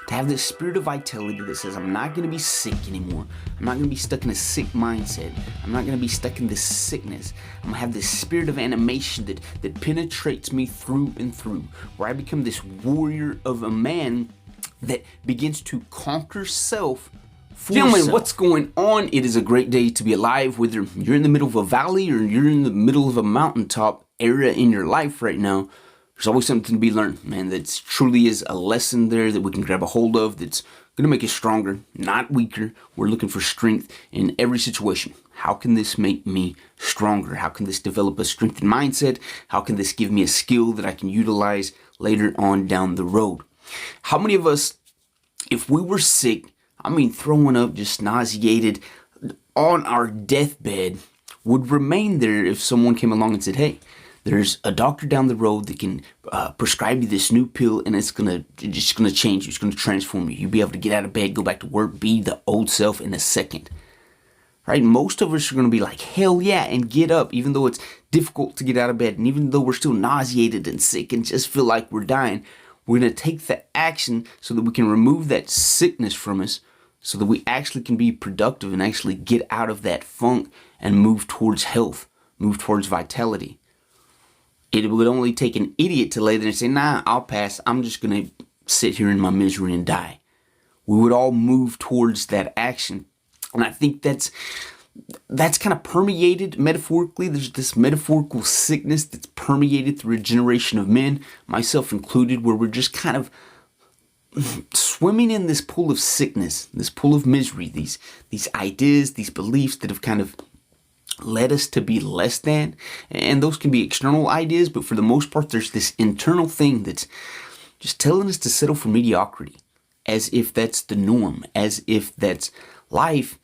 To have this spirit of vitality that says, I'm not going to be sick anymore. I'm not going to be stuck in a sick mindset. I'm not going to be stuck in this sickness. I'm going to have this spirit of animation that penetrates me through and through, where I become this warrior of a man that begins to conquer self. Gentlemen, what's going on? It is a great day to be alive, whether you're in the middle of a valley or you're in the middle of a mountaintop area in your life right now. There's always something to be learned, man. That truly is a lesson there that we can grab a hold of that's going to make us stronger, not weaker. We're looking for strength in every situation. How can this make me stronger? How can this develop a strengthened mindset? How can this give me a skill that I can utilize later on down the road? How many of us, if we were sick, throwing up, just nauseated, on our deathbed, would remain there if someone came along and said, hey, there's a doctor down the road that can prescribe you this new pill, and it's just gonna change you. It's gonna transform you. You'll be able to get out of bed, go back to work, be the old self in a second. Right? Most of us are gonna be like, hell yeah, and get up, even though it's difficult to get out of bed, and even though we're still nauseated and sick and just feel like we're dying, we're gonna take the action so that we can remove that sickness from us, so that we actually can be productive and actually get out of that funk and move towards health, move towards vitality. It would only take an idiot to lay there and say, nah, I'll pass. I'm just going to sit here in my misery and die. We would all move towards that action. And I think that's kind of permeated metaphorically. There's this metaphorical sickness that's permeated through a generation of men, myself included, where we're just kind of swimming in this pool of sickness, this pool of misery, these ideas, these beliefs that have kind of led us to be less than. And those can be external ideas, but for the most part, there's this internal thing that's just telling us to settle for mediocrity, as if that's the norm, as if that's life.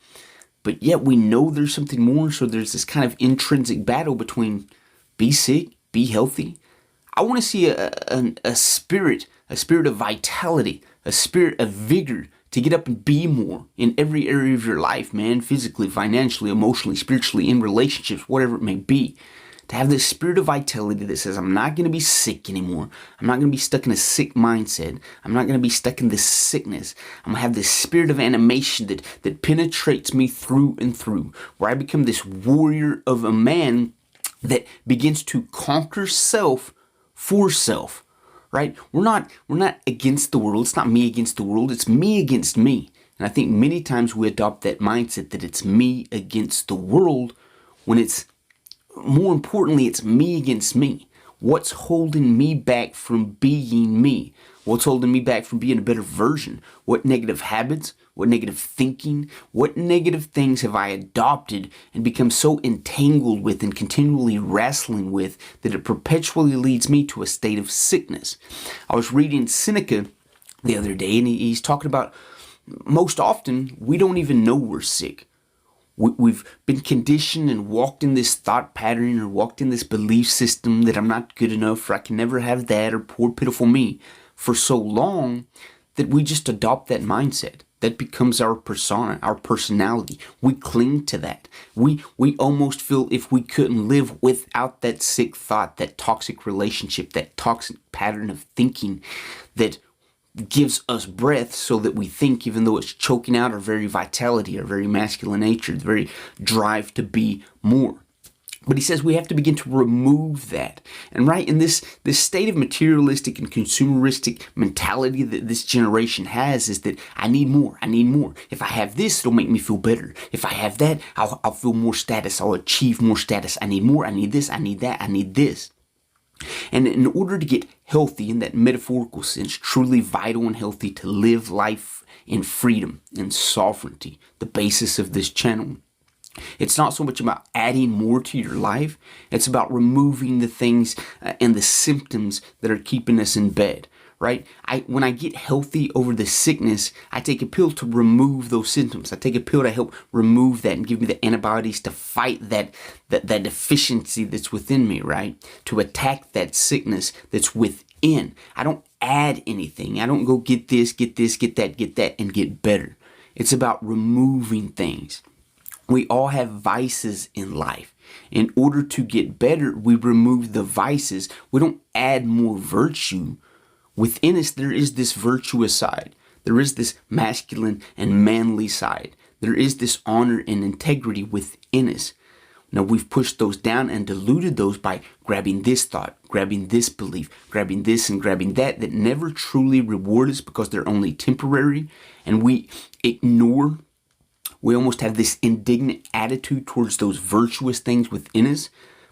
But yet we know there's something more, so there's this kind of intrinsic battle between be sick, be healthy. I want to see a spirit of vitality, a spirit of vigor to get up and be more in every area of your life, man, physically, financially, emotionally, spiritually, in relationships, whatever it may be. To have this spirit of vitality that says, I'm not going to be sick anymore. I'm not going to be stuck in a sick mindset. I'm not going to be stuck in this sickness. I'm going to have this spirit of animation that penetrates me through and through, where I become this warrior of a man that begins to conquer self for self. Right? We're not against the world. It's not me against the world. It's me against me. And I think many times we adopt that mindset that it's me against the world, when it's, more importantly, it's me against me. What's holding me back from being me? What's holding me back from being a better version? What negative habits, what negative thinking, what negative things have I adopted and become so entangled with and continually wrestling with that it perpetually leads me to a state of sickness? I was reading Seneca the other day, and he's talking about most often we don't even know we're sick. We've been conditioned and walked in this thought pattern or walked in this belief system that I'm not good enough, or I can never have that, or poor pitiful me, for so long that we just adopt that mindset. That becomes our persona, our personality. We cling to that. We almost feel if we couldn't live without that sick thought, that toxic relationship, that toxic pattern of thinking that gives us breath so that we think, even though it's choking out our very vitality, our very masculine nature, the very drive to be more. But he says we have to begin to remove that. And right in this state of materialistic and consumeristic mentality that this generation has, is that I need more. I need more. If I have this, it'll make me feel better. If I have that, I'll feel more status. I'll achieve more status. I need more. I need this. I need that. I need this. And in order to get healthy in that metaphorical sense, truly vital and healthy, to live life in freedom and sovereignty, the basis of this channel, it's not so much about adding more to your life. It's about removing the things and the symptoms that are keeping us in bed, right? When I get healthy over the sickness, I take a pill to remove those symptoms. I take a pill to help remove that and give me the antibodies to fight that deficiency that's within me, right? To attack that sickness that's within. I don't add anything. I don't go get this, get that, and get better. It's about removing things. We all have vices in life. In order to get better, we remove the vices. We don't add more virtue. Within us, there is this virtuous side. There is this masculine and manly side. There is this honor and integrity within us. Now, we've pushed those down and diluted those by grabbing this thought, grabbing this belief, grabbing this and grabbing that never truly reward us because they're only temporary. And we almost have this indignant attitude towards those virtuous things within us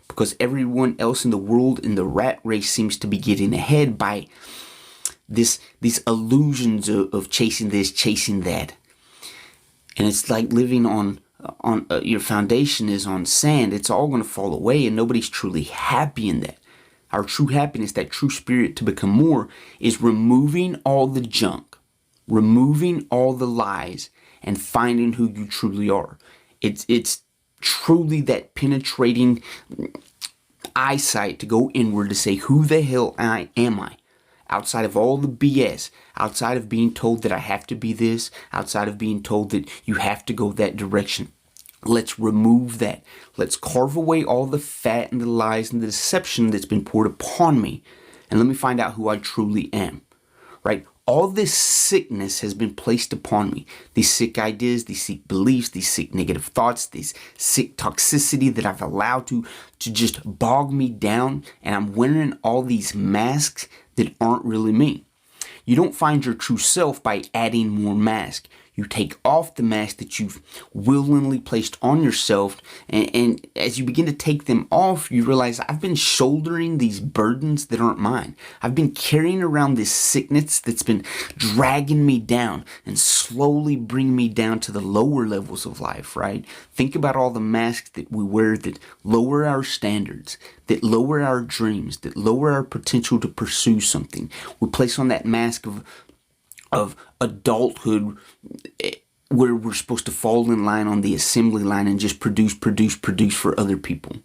because everyone else in the world in the rat race seems to be getting ahead by these illusions of chasing this, chasing that. And it's like living on your foundation is on sand. It's all going to fall away and nobody's truly happy in that. Our true happiness, that true spirit to become more, is removing all the junk, removing all the lies, and finding who you truly are. It's truly that penetrating eyesight to go inward to say, who the hell am I? Outside of all the BS, outside of being told that I have to be this, outside of being told that you have to go that direction. Let's remove that. Let's carve away all the fat and the lies and the deception that's been poured upon me. And let me find out who I truly am. Right? All this sickness has been placed upon me. These sick ideas, these sick beliefs, these sick negative thoughts, this sick toxicity that I've allowed to just bog me down. And I'm wearing all these masks that aren't really me. You don't find your true self by adding more mask. You take off the mask that you've willingly placed on yourself. And as you begin to take them off, you realize I've been shouldering these burdens that aren't mine. I've been carrying around this sickness that's been dragging me down and slowly bringing me down to the lower levels of life, right? Think about all the masks that we wear that lower our standards, that lower our dreams, that lower our potential to pursue something. We place on that mask of adulthood where we're supposed to fall in line on the assembly line and just produce for other people.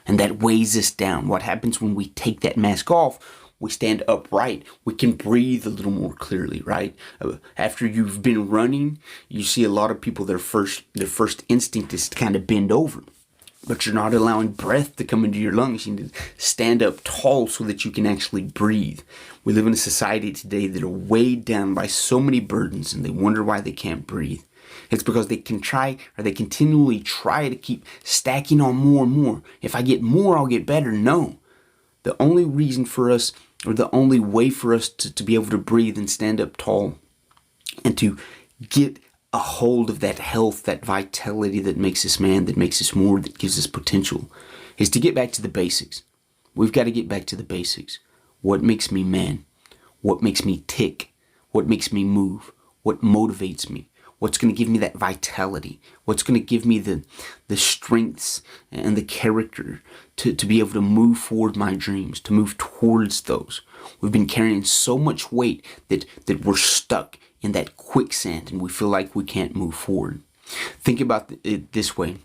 And that weighs us down. What happens when we take that mask off? We stand upright. We can breathe a little more clearly, right? After you've been running, you see a lot of people, their first instinct is to kind of bend over. But you're not allowing breath to come into your lungs. You need to stand up tall so that you can actually breathe. We live in a society today that are weighed down by so many burdens and they wonder why they can't breathe. It's because they continually try to keep stacking on more and more. If I get more, I'll get better. No. The only reason for us, or the only way for us to be able to breathe and stand up tall and to get a hold of that health, that vitality that makes us man, that makes us more, that gives us potential, is to get back to the basics. We've got to get back to the basics. What makes me man? What makes me tick? What makes me move? What motivates me? What's going to give me that vitality? What's going to give me the strengths and the character to be able to move forward my dreams, to move towards those? We've been carrying so much weight that we're stuck in that quicksand and we feel like we can't move forward. Think about it this way.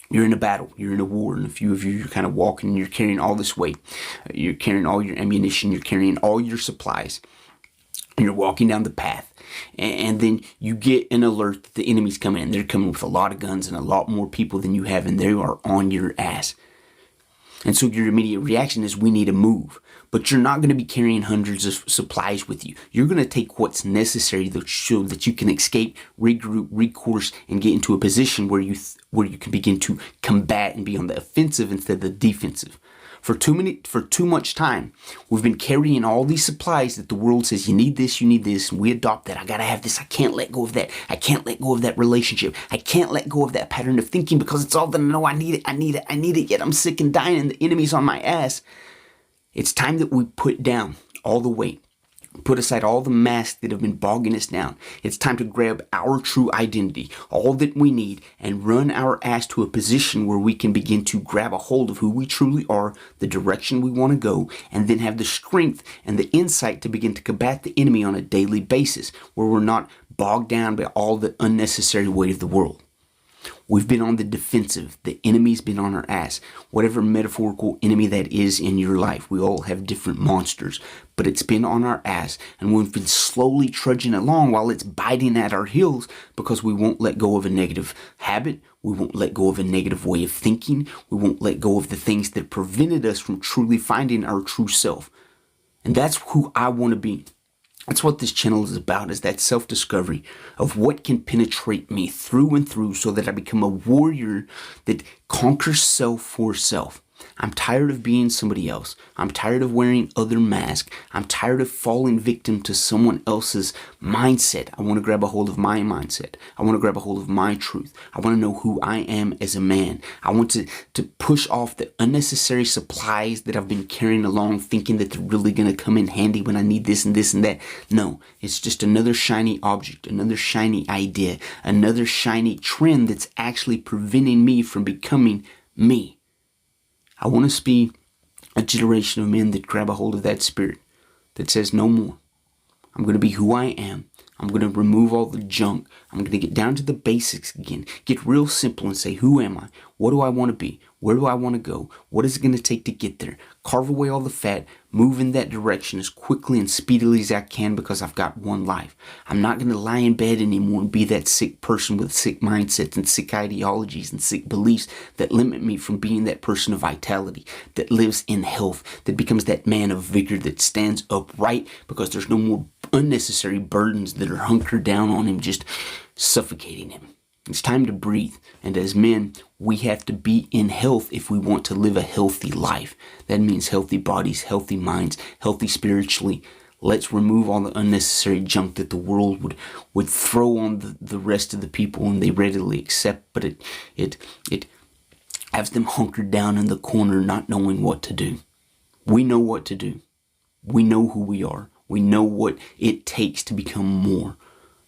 You're in a battle, you're in a war, and a few of you, you're kind of walking and you're carrying all this weight. You're carrying all your ammunition, you're carrying all your supplies, and you're walking down the path. And then you get an alert that the enemy's coming in. They're coming with a lot of guns and a lot more people than you have, and they are on your ass. And so your immediate reaction is, we need to move. But you're not going to be carrying hundreds of supplies with you. You're going to take what's necessary so that you can escape, regroup, recourse, and get into a position where you can begin to combat and be on the offensive instead of the defensive. For too much time, we've been carrying all these supplies that the world says, you need this, and we adopt that. I gotta have this. I can't let go of that. I can't let go of that relationship. I can't let go of that pattern of thinking because it's all that I know. I need it, yet I'm sick and dying and the enemy's on my ass. It's time that we put down all the weight. Put aside all the masks that have been bogging us down. It's time to grab our true identity, all that we need, and run our ass to a position where we can begin to grab a hold of who we truly are, the direction we want to go, and then have the strength and the insight to begin to combat the enemy on a daily basis, where we're not bogged down by all the unnecessary weight of the world. We've been on the defensive. The enemy's been on our ass. Whatever metaphorical enemy that is in your life. We all have different monsters, but it's been on our ass, and we've been slowly trudging along while it's biting at our heels because we won't let go of a negative habit. We won't let go of a negative way of thinking. We won't let go of the things that prevented us from truly finding our true self. And that's who I want to be. That's what this channel is about, is that self-discovery of what can penetrate me through and through so that I become a warrior that conquers self for self. I'm tired of being somebody else. I'm tired of wearing other masks. I'm tired of falling victim to someone else's mindset. I want to grab a hold of my mindset. I want to grab a hold of my truth. I want to know who I am as a man. I want to push off the unnecessary supplies that I've been carrying along, thinking that they're really going to come in handy when I need this and this and that. No, it's just another shiny object, another shiny idea, another shiny trend that's actually preventing me from becoming me. I want us to be a generation of men that grab a hold of that spirit that says no more. I'm going to be who I am. I'm going to remove all the junk. I'm going to get down to the basics again. Get real simple and say, who am I? What do I want to be? Where do I want to go? What is it going to take to get there? Carve away all the fat. Move in that direction as quickly and speedily as I can, because I've got one life. I'm not going to lie in bed anymore and be that sick person with sick mindsets and sick ideologies and sick beliefs that limit me from being that person of vitality, that lives in health, that becomes that man of vigor, that stands upright because there's no more unnecessary burdens that are hunkered down on him, just suffocating him. It's time to breathe. And as men, we have to be in health if we want to live a healthy life. That means healthy bodies, healthy minds, healthy spiritually. Let's remove all the unnecessary junk that the world would throw on the rest of the people and they readily accept, but it has them hunkered down in the corner not knowing what to do. We know what to do. We know who we are. We know what it takes to become more.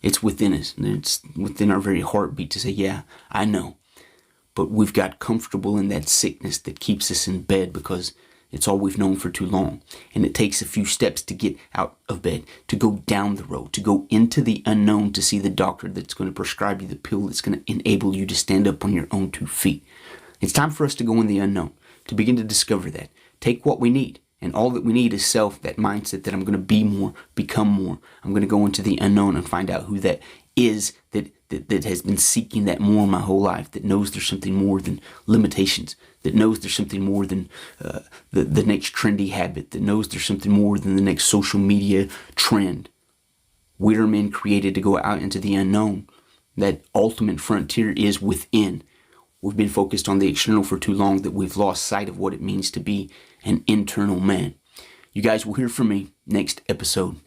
It's within us. It's within our very heartbeat to say, yeah, I know. But we've got comfortable in that sickness that keeps us in bed because it's all we've known for too long. And it takes a few steps to get out of bed, to go down the road, to go into the unknown, to see the doctor that's going to prescribe you the pill that's going to enable you to stand up on your own 2 feet. It's time for us to go in the unknown, to begin to discover that. Take what we need. And all that we need is self, that mindset that I'm going to be more, become more. I'm going to go into the unknown and find out who that is that has been seeking that more my whole life, that knows there's something more than limitations, that knows there's something more than the next trendy habit, that knows there's something more than the next social media trend. We are men created to go out into the unknown. That ultimate frontier is within. We've been focused on the external for too long that we've lost sight of what it means to be an internal man. You guys will hear from me next episode.